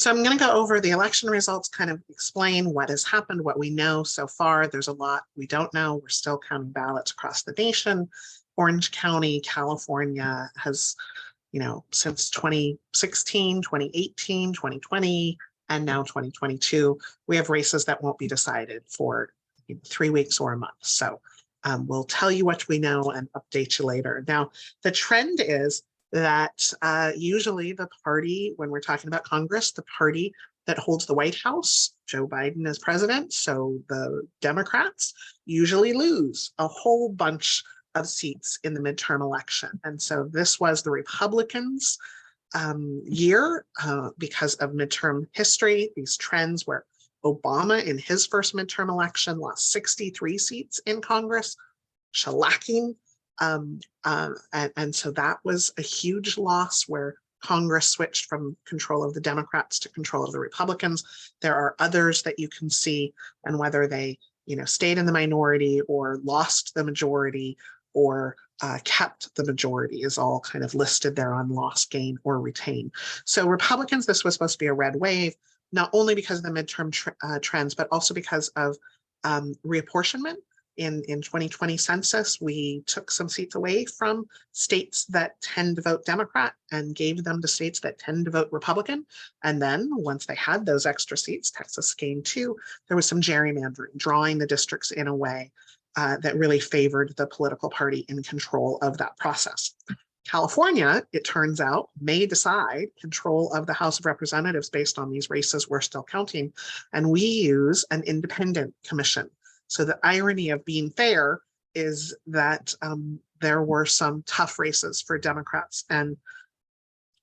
So I'm going to go over the election results, kind of explain what has happened, what we know so far. There's a lot we don't know. We're still counting ballots across the nation. Orange County, California has, since 2016, 2018, 2020, and now 2022, we have races that won't be decided for 3 weeks or a month. So we'll tell you what we know and update you later. Now, the trend is that usually the party, when we're talking about Congress, the party that holds the White House, Joe Biden is president, so the Democrats usually lose a whole bunch of seats in the midterm election. And so this was the Republicans' year because of midterm history, these trends where Obama in his first midterm election lost 63 seats in Congress, shellacking. And so that was a huge loss where Congress switched from control of the Democrats to control of the Republicans. There are others that you can see, and whether they stayed in the minority or lost the majority or kept the majority is all kind of listed there on loss, gain, or retain. So Republicans, this was supposed to be a red wave, not only because of the midterm trends, but also because of reapportionment. In 2020 census, we took some seats away from states that tend to vote Democrat and gave them to states that tend to vote Republican. And then once they had those extra seats, Texas gained 2, there was some gerrymandering, drawing the districts in a way that really favored the political party in control of that process. California, it turns out, may decide control of the House of Representatives based on these races we're still counting. And we use an independent commission. So the irony of being fair is that there were some tough races for Democrats. And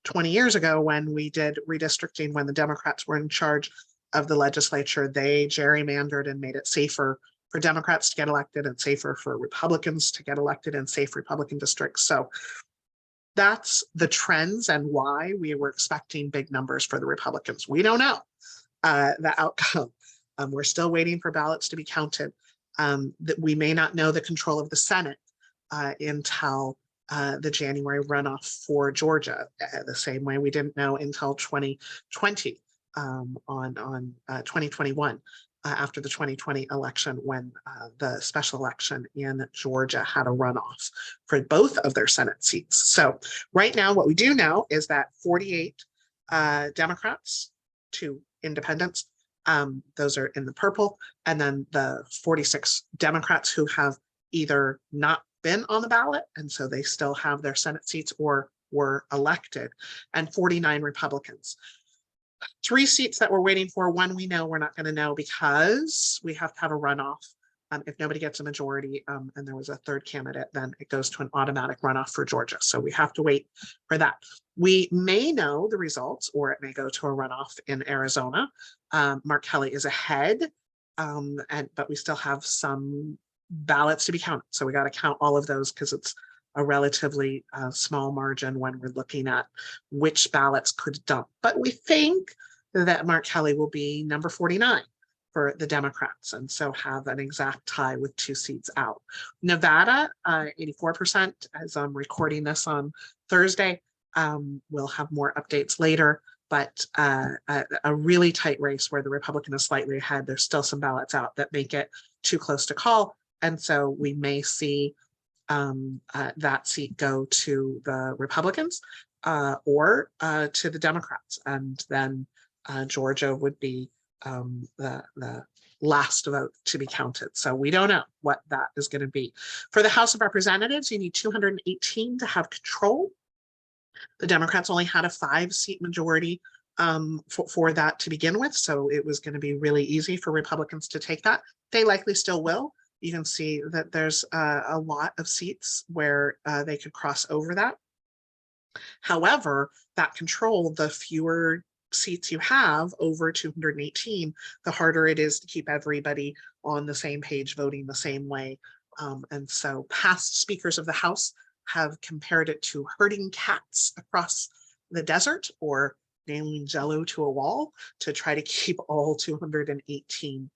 20 years ago, when we did redistricting, when the Democrats were in charge of the legislature, they gerrymandered and made it safer for Democrats to get elected and safer for Republicans to get elected in safe Republican districts. So that's the trends and why we were expecting big numbers for the Republicans. We don't know the outcome. We're still waiting for ballots to be counted. That we may not know the control of the Senate until the January runoff for Georgia, the same way we didn't know until 2020 on 2021 after the 2020 election, when the special election in Georgia had a runoff for both of their Senate seats. So right now, what we do know is that 48 Democrats, 2 independents, those are in the purple, and then the 46 Democrats who have either not been on the ballot, and so they still have their Senate seats, or were elected, and 49 Republicans. 3 seats that we're waiting for. 1 we know we're not going to know because we have to have a runoff. If nobody gets a majority and there was a 3rd candidate, then it goes to an automatic runoff for Georgia. So we have to wait for that. We may know the results, or it may go to a runoff in Arizona. Mark Kelly is ahead, but we still have some ballots to be counted. So we got to count all of those because it's a relatively small margin when we're looking at which ballots could dump. But we think that Mark Kelly will be number 49 for the Democrats, and so have an exact tie with 2 seats out. Nevada, 84%, as I'm recording this on Thursday. We'll have more updates later, but a really tight race where the Republican is slightly ahead. There's still some ballots out that make it too close to call, and so we may see that seat go to the Republicans or to the Democrats, and then Georgia would be the last vote to be counted. So we don't know what that is going to be. For the House of Representatives, you need 218 to have control. The Democrats only had a 5-seat majority for that to begin with, so it was going to be really easy for Republicans to take that. They likely still will. You can see that there's a lot of seats where they could cross over that. However, that control, the fewer seats you have, over 218, the harder it is to keep everybody on the same page, voting the same way. And so past speakers of the House have compared it to herding cats across the desert, or nailing Jello to a wall to try to keep all 218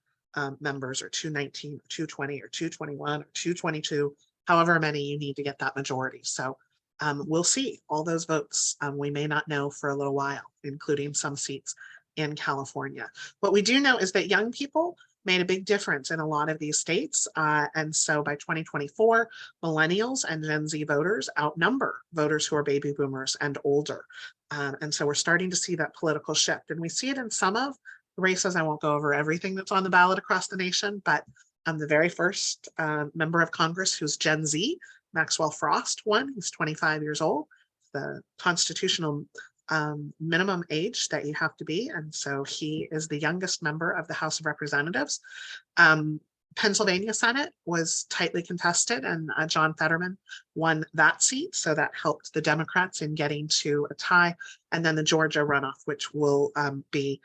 members, or 219, or 220, or 221, or 222, however many you need to get that majority. So we'll see all those votes. We may not know for a little while, including some seats in California. What we do know is that young people made a big difference in a lot of these states. And so by 2024, millennials and Gen Z voters outnumber voters who are baby boomers and older. And so we're starting to see that political shift. And we see it in some of the races. I won't go over everything that's on the ballot across the nation, but the very first member of Congress who's Gen Z, Maxwell Frost, won. He's 25 years old. The constitutional minimum age that you have to be. And so he is the youngest member of the House of Representatives. Pennsylvania Senate was tightly contested, and John Fetterman won that seat. So that helped the Democrats in getting to a tie. And then the Georgia runoff, which will be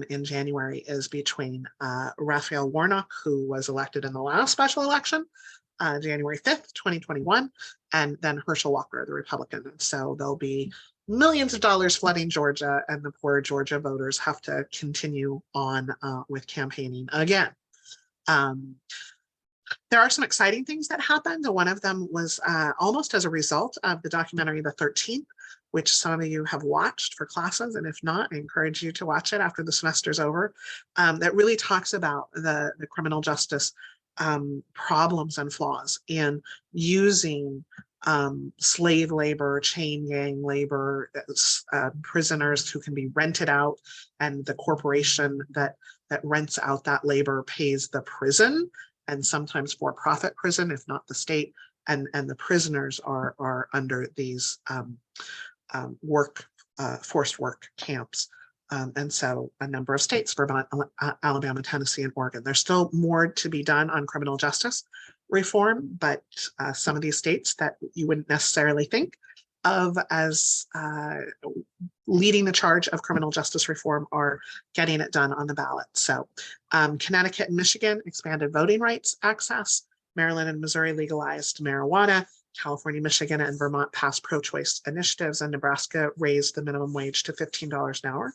in January, is between Raphael Warnock, who was elected in the last special election, January 5th, 2021, and then Herschel Walker, the Republican. And so there'll be millions of dollars flooding Georgia, and the poor Georgia voters have to continue on with campaigning again. There are some exciting things that happened. One of them was almost as a result of the documentary The 13th, which some of you have watched for classes. And if not, I encourage you to watch it after the semester's over. That really talks about the criminal justice problems and flaws in using slave labor, chain gang labor, prisoners who can be rented out, and the corporation that rents out that labor pays the prison, and sometimes for-profit prison, if not the state, and the prisoners are under these forced work camps. And so a number of states, Vermont, Alabama, Tennessee, and Oregon. There's still more to be done on criminal justice reform, but some of these states that you wouldn't necessarily think of as leading the charge of criminal justice reform are getting it done on the ballot. So Connecticut and Michigan expanded voting rights access. Maryland and Missouri legalized marijuana. California, Michigan, and Vermont passed pro-choice initiatives, and Nebraska raised the minimum wage to $15 an hour.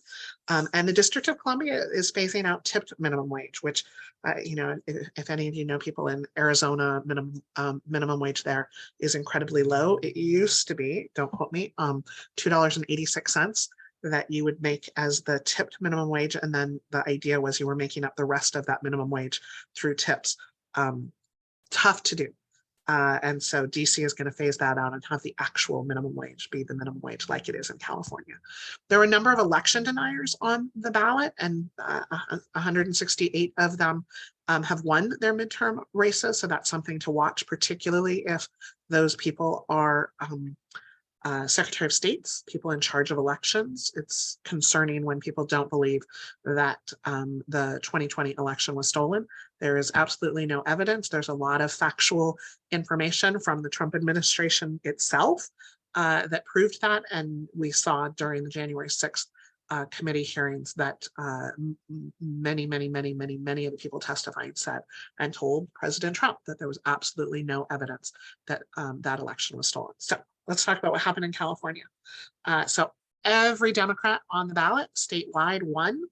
And the District of Columbia is phasing out tipped minimum wage, which, if any of you know people in Arizona, minimum wage there is incredibly low. It used to be, don't quote me, $2.86 that you would make as the tipped minimum wage. And then the idea was you were making up the rest of that minimum wage through tips. Tough to do. And so DC is going to phase that out and have the actual minimum wage be the minimum wage like it is in California. There are a number of election deniers on the ballot, and 168 of them have won their midterm races. So that's something to watch, particularly if those people are Secretary of States, people in charge of elections. It's concerning when people don't believe that the 2020 election was stolen. There is absolutely no evidence. There's a lot of factual information from the Trump administration itself that proved that. And we saw during the January 6th committee hearings that many of the people testifying said and told President Trump that there was absolutely no evidence that that election was stolen. So let's talk about what happened in California. So every Democrat on the ballot statewide won.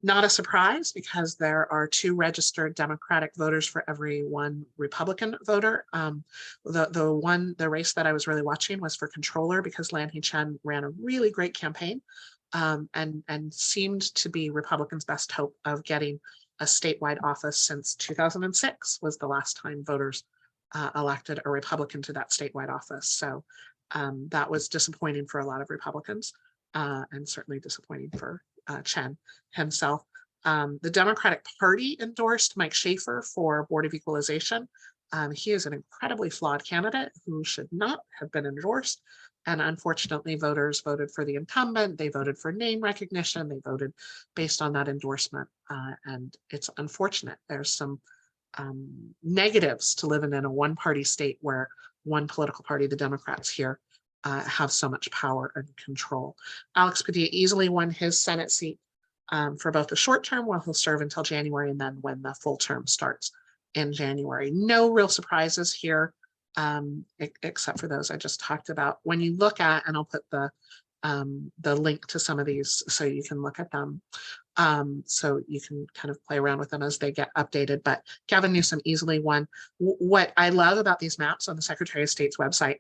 Not a surprise, because there are 2 registered Democratic voters for every 1 Republican voter. The race that I was really watching was for controller, because Lanhee Chen ran a really great campaign and seemed to be Republicans' best hope of getting a statewide office since 2006 was the last time voters elected a Republican to that statewide office. So that was disappointing for a lot of Republicans, and certainly disappointing for Chen himself. The Democratic Party endorsed Mike Schaefer for Board of Equalization. He is an incredibly flawed candidate who should not have been endorsed. And unfortunately, voters voted for the incumbent. They voted for name recognition. They voted based on that endorsement. And it's unfortunate. There's some negatives to living in a one-party state where one political party, the Democrats here, have so much power and control. Alex Padilla easily won his Senate seat for both the short term, while he'll serve until January, and then when the full term starts in January. No real surprises here, except for those I just talked about. When you look at, and I'll put the link to some of these so you can look at them, so you can kind of play around with them as they get updated. But Gavin Newsom easily won. What I love about these maps on the Secretary of State's website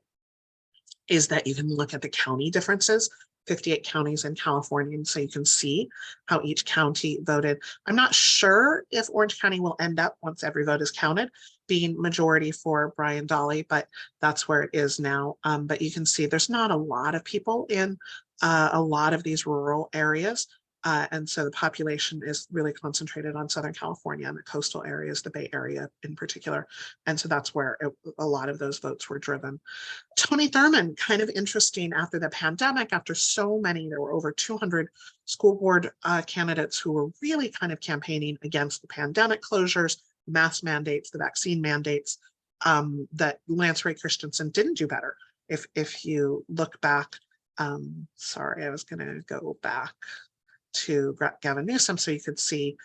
is that you can look at the county differences 58 counties in California. And so you can see how each county voted. I'm not sure if Orange County will end up, once every vote is counted, being majority for Brian Dahle, but that's where it is now. But you can see there's not a lot of people in a lot of these rural areas. And so the population is really concentrated on Southern California and the coastal areas, the Bay Area in particular. And so that's where a lot of those votes were driven. Tony Thurmond, kind of interesting after the pandemic, after so many, there were over 200 school board candidates who were really kind of campaigning against the pandemic closures, mask mandates, the vaccine mandates, that Lance Ray Christensen didn't do better. If you look back, sorry, I was going to go back to Gavin Newsom so you could see,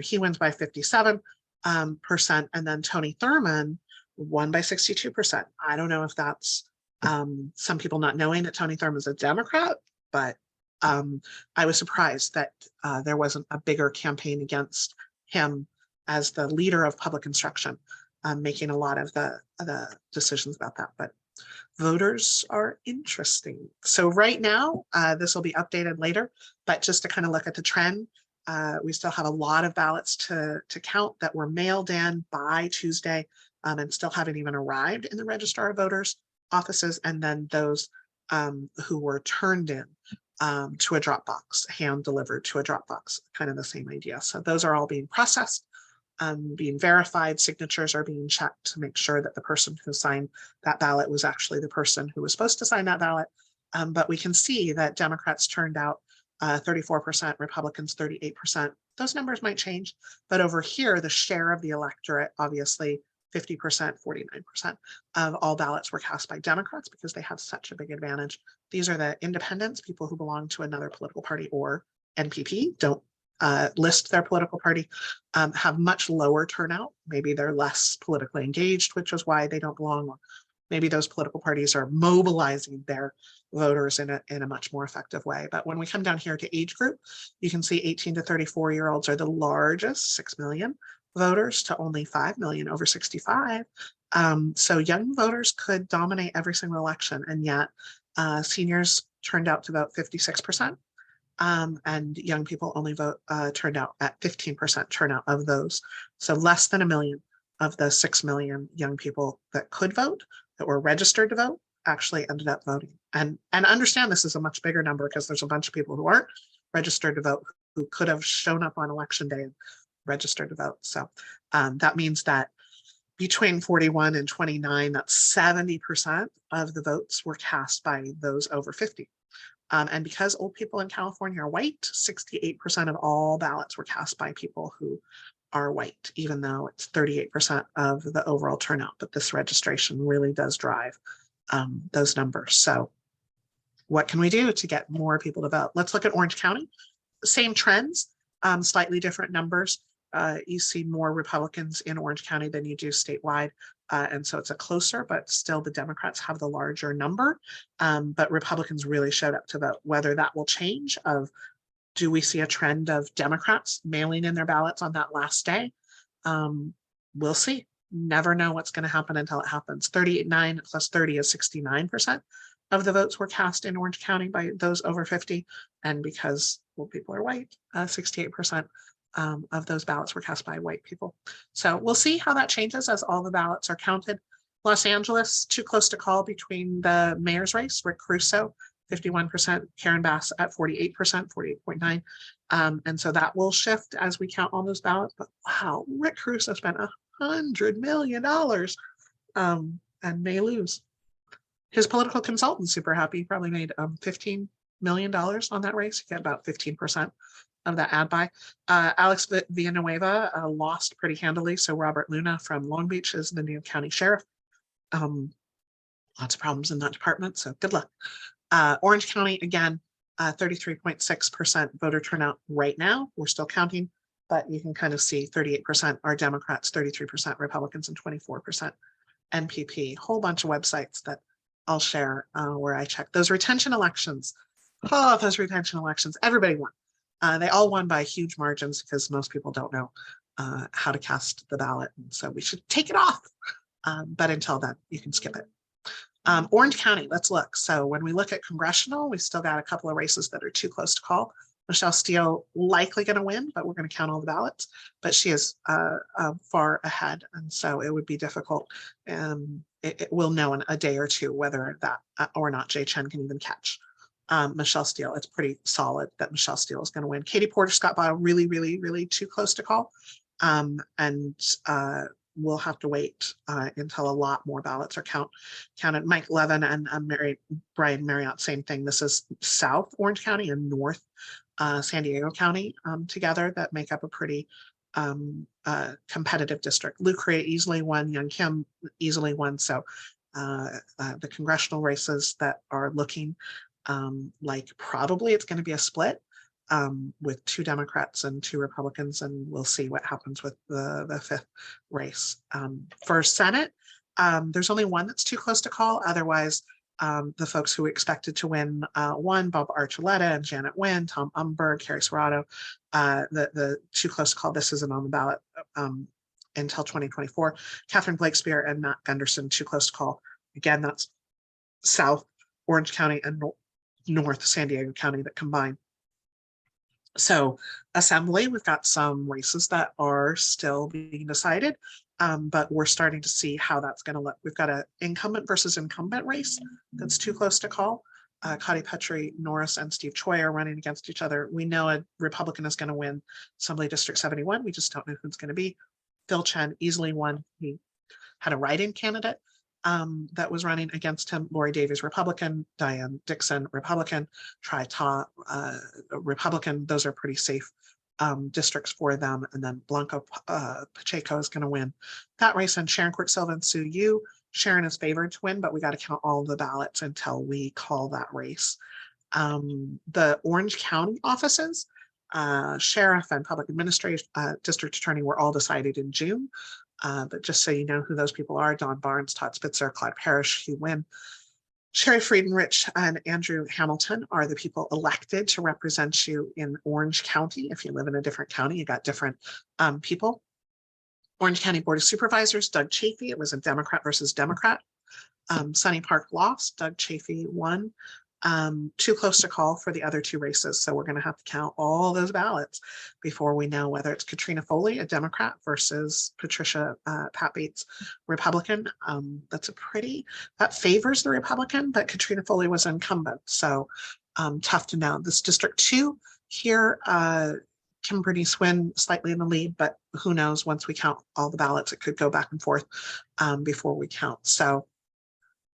he wins by 57%, and then Tony Thurmond won by 62%. I don't know if that's some people not knowing that Tony Thurmond is a Democrat, but I was surprised that there wasn't a bigger campaign against him as the leader of public instruction, making a lot of the decisions about that. But voters are interesting. So right now, this will be updated later, but just to kind of look at the trend, we still have a lot of ballots to count that were mailed in by Tuesday and still haven't even arrived in the Registrar of Voters offices, and then those who were turned in to a drop box, hand delivered to a drop box, kind of the same idea. So those are all being processed, being verified, signatures are being checked to make sure that the person who signed that ballot was actually the person who was supposed to sign that ballot. But we can see that Democrats turned out 34%, Republicans 38%. Those numbers might change, but over here, the share of the electorate, obviously 50%, 49% of all ballots were cast by Democrats because they have such a big advantage. These are the independents, people who belong to another political party or NPP, don't list their political party, have much lower turnout. Maybe they're less politically engaged, which is why they don't belong. Or maybe those political parties are mobilizing their voters in a much more effective way. But when we come down here to age group, you can see 18 to 34-year-olds are the largest, 6 million voters to only 5 million over 65. So young voters could dominate every single election, and yet seniors turned out to vote 56%. And young people only turned out at 15% turnout of those. So less than 1 million of the 6 million young people that could vote, that were registered to vote, actually ended up voting. And understand this is a much bigger number because there's a bunch of people who aren't registered to vote who could have shown up on election day and registered to vote. So that means that between 41 and 29, that's 70% of the votes were cast by those over 50. And because old people in California are white, 68% of all ballots were cast by people who are white, even though it's 38% of the overall turnout. But this registration really does drive those numbers. So what can we do to get more people to vote? Let's look at Orange County. Same trends, slightly different numbers. You see more Republicans in Orange County than you do statewide. And so it's a closer, but still the Democrats have the larger number. But Republicans really showed up to vote. Whether that will change, do we see a trend of Democrats mailing in their ballots on that last day? We'll see. Never know what's going to happen until it happens. 39 plus 30 is 69% of the votes were cast in Orange County by those over 50. And because people are white, 68% of those ballots were cast by white people. So we'll see how that changes as all the ballots are counted. Los Angeles, too close to call between the mayor's race, Rick Caruso, 51%, Karen Bass at 48%, 48.9. And so that will shift as we count all those ballots. But wow, Rick Caruso spent $100 million and may lose. His political consultant, super happy, he probably made $15 million on that race. He got about 15% of that ad buy. Alex Villanueva lost pretty handily. So Robert Luna from Long Beach is the new county sheriff. Lots of problems in that department, so good luck. Orange County, again, 33.6% voter turnout right now. We're still counting, but you can kind of see 38% are Democrats, 33% Republicans, and 24% NPP. Whole bunch of websites that I'll share where I check those retention elections. Oh, those retention elections, everybody won. They all won by huge margins because most people don't know how to cast the ballot. And so we should take it off. But until then, you can skip it. Orange County, let's look. So when we look at congressional, we still got a couple of races that are too close to call. Michelle Steele likely going to win, but we're going to count all the ballots. But she is far ahead, and so it would be difficult. It will know in a day or two whether that or not Jay Chen can even catch Michelle Steele. It's pretty solid that Michelle Steele is going to win. Katie Porter Scott Bio really, really, really too close to call, and we'll have to wait until a lot more ballots are counted. Mike Levin and Brian Marriott, same thing. This is South Orange County and North San Diego County together that make up a pretty competitive district. Lou Crea easily won, Young Kim easily won. So the congressional races that are looking like probably it's going to be a split with 2 Democrats and 2 Republicans, and we'll see what happens with the 5th race. For Senate, there's only one that's too close to call. Otherwise, the folks who expected to win won, Bob Archuleta and Janet Nguyen, Tom Umberg, Carrie Serrato. The too close to call, this isn't on the ballot until 2024. Catherine Blakespear and Matt Gunderson, too close to call. Again, that's South Orange County and North San Diego County that combine. So Assembly, we've got some races that are still being decided, but we're starting to see how that's going to look. We've got an incumbent versus incumbent race that's too close to call. Cotty Petrie Norris and Steve Choi are running against each other. We know a Republican is going to win Assembly District 71. We just don't know who it's going to be. Phil Chen easily won. He had a write-in candidate that was running against him. Lori Davies, Republican. Diane Dixon, Republican. Tri Ta, Republican. Those are pretty safe districts for them. And then Blanco Pacheco is going to win that race. And Sharon Quirk-Silva and Sue Yu. Sharon is favored to win, but we got to count all the ballots until we call that race. The Orange County offices, sheriff and public administrator, district attorney were all decided in June. But just so you know who those people are, Don Barnes, Todd Spitzer, Clyde Parrish, Hugh Wynn, Sherry Friedenrich, and Andrew Hamilton are the people elected to represent you in Orange County. If you live in a different county, you got different people. Orange County Board of Supervisors, Doug Chafee. It was a Democrat versus Democrat. Sunny Park lost. Doug Chafee won. Too close to call for the other 2 races. So we're going to have to count all those ballots before we know whether it's Katrina Foley, a Democrat, versus Patricia Pat Bates, Republican. That favors the Republican, but Katrina Foley was incumbent. So tough to know. This District 2 here, Kimberly Swin slightly in the lead, but who knows, once we count all the ballots, it could go back and forth before we count. So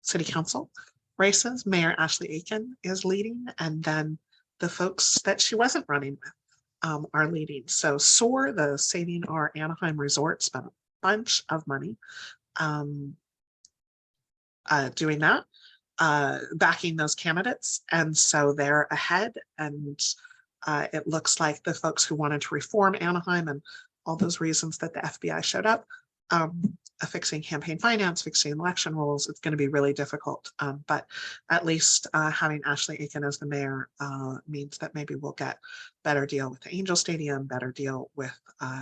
City Council races, Mayor Ashley Aiken is leading, and then the folks that she wasn't running with are leading. So SOAR, the Saving Our Anaheim Resort, spent a bunch of money doing that, backing those candidates, and so they're ahead. And it looks like the folks who wanted to reform Anaheim and all those reasons that the FBI showed up, fixing campaign finance, fixing election rules, it's going to be really difficult. But at least having Ashley Aiken as the mayor means that maybe we'll get better deal with the Angel Stadium, better deal with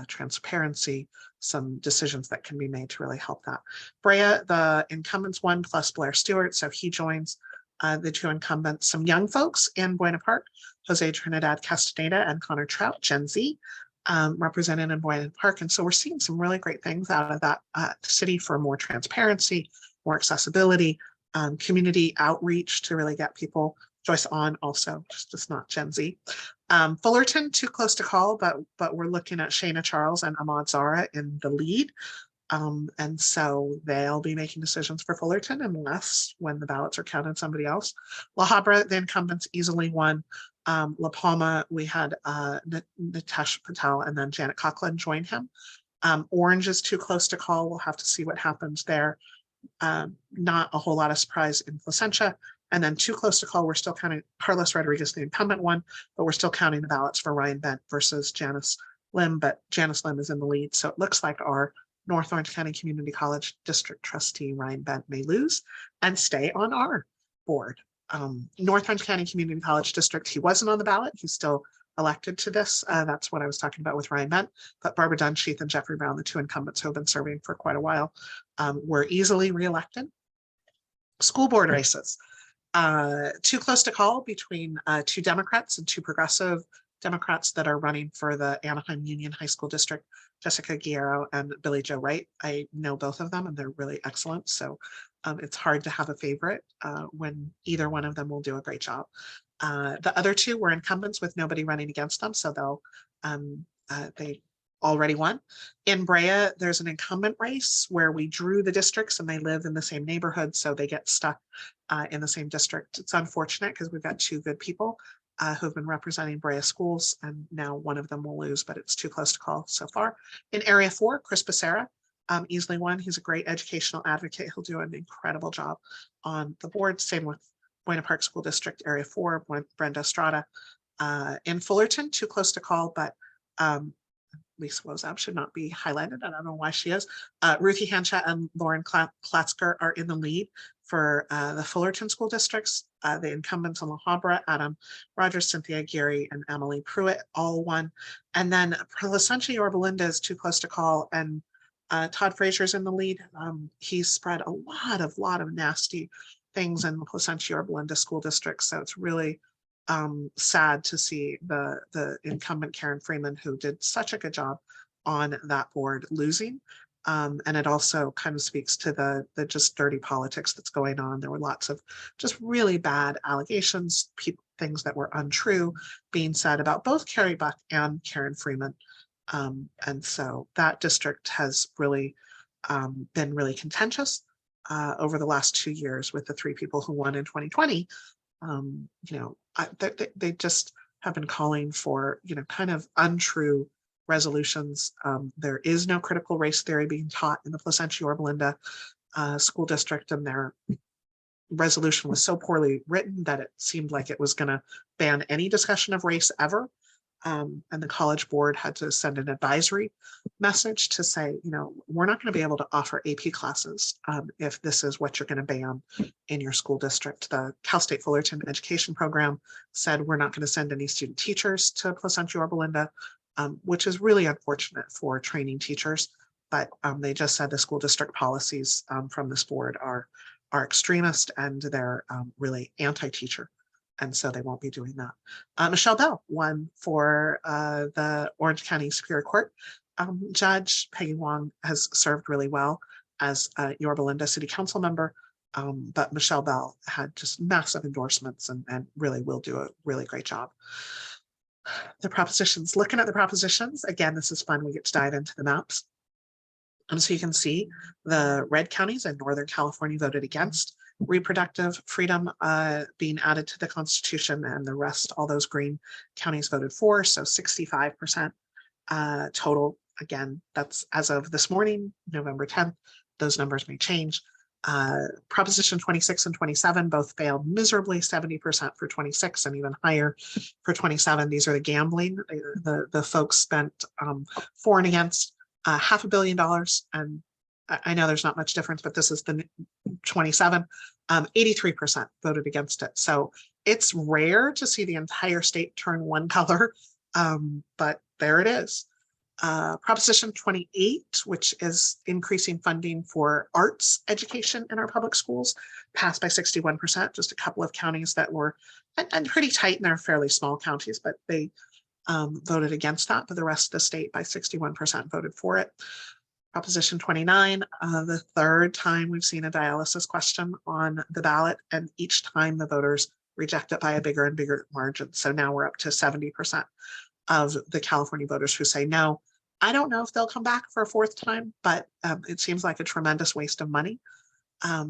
transparency, some decisions that can be made to really help that. Brea, the incumbents won plus Blair Stewart, so he joins the 2 incumbents. Some young folks in Buena Park, Jose Trinidad Castaneda and Connor Trout, Gen Z, represented in Buena Park. And so we're seeing some really great things out of that city for more transparency, more accessibility, community outreach to really get people. Joyce On also, just not Gen Z. Fullerton, too close to call, but we're looking at Shayna Charles and Ahmad Zara in the lead. And so they'll be making decisions for Fullerton unless when the ballots are counted, somebody else. La Habra, the incumbents easily won. La Palma, we had Natasha Patel and then Janet Coughlin join him. Orange is too close to call. We'll have to see what happens there. Not a whole lot of surprise in Placentia. And then too close to call, we're still counting Carlos Rodriguez, the incumbent one, but we're still counting the ballots for Ryan Bent versus Janice Lim, but Janice Lim is in the lead. So it looks like our North Orange County Community College District Trustee Ryan Bent may lose and stay on our board. North Orange County Community College District, he wasn't on the ballot. He's still elected to this. That's what I was talking about with Ryan Bent. But Barbara Dunsheath and Jeffrey Brown, the 2 incumbents who have been serving for quite a while, were easily reelected. School board races. Too close to call between two Democrats and two progressive Democrats that are running for the Anaheim Union High School District, Jessica Guerrero and Billy Joe Wright. I know both of them and they're really excellent. So it's hard to have a favorite when either one of them will do a great job. The other two were incumbents with nobody running against them. So they already won. In Brea, there's an incumbent race where we drew the districts and they live in the same neighborhood, so they get stuck in the same district. It's unfortunate because we've got two good people who've been representing Brea schools, and now one of them will lose, but it's too close to call so far. In Area 4, Chris Becerra easily won. He's a great educational advocate. He'll do an incredible job on the board. Same with Buena Park School District, Area 4, Brenda Estrada. In Fullerton, too close to call, but Lisa Wozab should not be highlighted. I don't know why she is. Ruthie Hancha and Lauren Klatzker are in the lead for the Fullerton school districts. The incumbents on La Habra, Adam Rogers, Cynthia Geary, and Emily Pruitt all won. And then Placentia Yorba Linda is too close to call, and Todd Frazier's in the lead. He's spread a lot of nasty things in the Placentia Yorba Linda school district. So it's really sad to see the incumbent Karen Freeman, who did such a good job on that board, losing. And it also kind of speaks to the just dirty politics that's going on. There were lots of just really bad allegations, things that were untrue being said about both Carrie Buck and Karen Freeman. And so that district has really been really contentious over the last 2 years with the three people who won in 2020. They just have been calling for, kind of untrue resolutions. There is no critical race theory being taught in the Placentia Yorba Linda school district, and their resolution was so poorly written that it seemed like it was going to ban any discussion of race ever. And the college board had to send an advisory message to say, we're not going to be able to offer AP classes if this is what you're going to ban in your school district. The Cal State Fullerton education program said we're not going to send any student teachers to Placentia Yorba Linda, which is really unfortunate for training teachers. But they just said the school district policies from this board are extremist and they're really anti-teacher. And so they won't be doing that. Michelle Bell won for the Orange County Superior Court. Judge Peggy Wong has served really well as a Yorba Linda City Council member, but Michelle Bell had just massive endorsements and really will do a really great job. The propositions, looking at the propositions, again, this is fun. We get to dive into the maps. So you can see the red counties in Northern California voted against reproductive freedom being added to the Constitution, and the rest, all those green counties voted for. So 65% total. Again, that's as of this morning, November 10th. Those numbers may change. Proposition 26 and 27 both failed miserably, 70% for 26 and even higher for 27. These are the gambling. The folks spent for and against $500 million. And I know there's not much difference, but this is the 27, 83% voted against it. So it's rare to see the entire state turn one color, but there it is. Proposition 28, which is increasing funding for arts education in our public schools, passed by 61%. Just a couple of counties that were, and pretty tight, and they're fairly small counties, but they voted against that, but the rest of the state by 61% voted for it. Proposition 29, the third time we've seen a dialysis question on the ballot, and each time the voters reject it by a bigger and bigger margin. So now we're up to 70% of the California voters who say no. I don't know if they'll come back for a fourth time, but it seems like a tremendous waste of money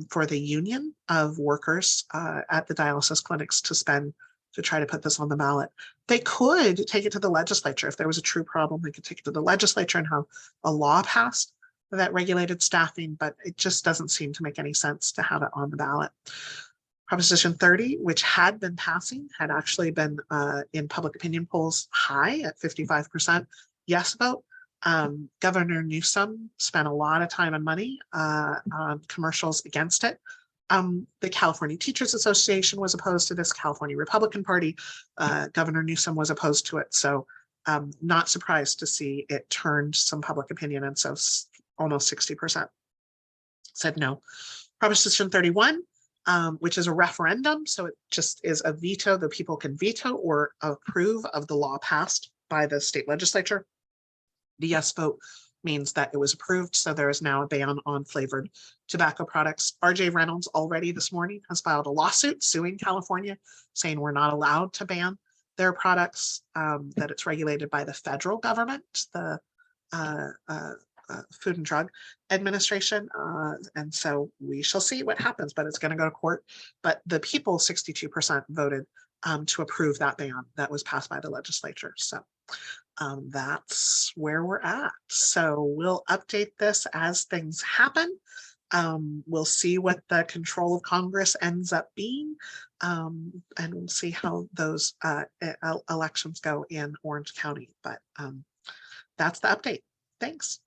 for the union of workers at the dialysis clinics to spend to try to put this on the ballot. They could take it to the legislature. If there was a true problem, they could take it to the legislature and have a law passed that regulated staffing, but it just doesn't seem to make any sense to have it on the ballot. Proposition 30, which had been passing, had actually been in public opinion polls high at 55% yes vote. Governor Newsom spent a lot of time and money on commercials against it. The California Teachers Association was opposed to this, California Republican Party. Governor Newsom was opposed to it. So not surprised to see it turned some public opinion. And so almost 60% said no. Proposition 31, which is a referendum. So it just is a veto. The people can veto or approve of the law passed by the state legislature. The yes vote means that it was approved. So there is now a ban on flavored tobacco products. RJ Reynolds already this morning has filed a lawsuit suing California, saying we're not allowed to ban their products, that it's regulated by the federal government, the Food and Drug Administration. And so we shall see what happens, but it's going to go to court. But the people, 62% voted to approve that ban that was passed by the legislature. So that's where we're at. So we'll update this as things happen. We'll see what the control of Congress ends up being, and we'll see how those elections go in Orange County. But that's the update. Thanks.